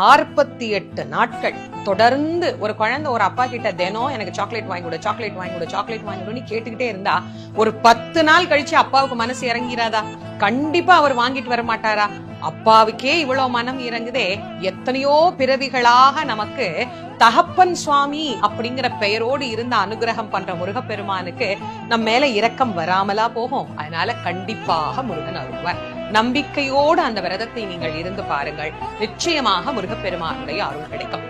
48 நாட்கள் தொடர்ந்து ஒரு குழந்தை ஒரு அப்பா கிட்ட தினம் எனக்கு சாக்லேட் வாங்கி கொடு, சாக்லேட் வாங்கி கொடு, சாக்லேட் வாங்கி கொடுன்னு கேட்டுக்கிட்டே இருந்தா ஒரு 10 நாள் கழிச்சு அப்பாவுக்கு மனசு இறங்கிறாதா? கண்டிப்பா அவர் வாங்கிட்டு வர மாட்டாரா? அப்பாவுக்கே இவ்வளவு மனம் இறங்குதே, எத்தனையோ பிறவிகளாக நமக்கு தகப்பன் சுவாமி அப்படிங்கிற பெயரோடு இருந்த அனுகிரகம் பண்ற முருகப்பெருமானுக்கு நம்ம மேல இரக்கம் வராமலா போகும்? அதனால கண்டிப்பாக முருகன் அருள்வார். நம்பிக்கையோடு அந்த விரதத்தை நீங்கள் இருந்து பாருங்கள். நிச்சயமாக முருகப்பெருமானுடைய அருள் கிடைக்கும்.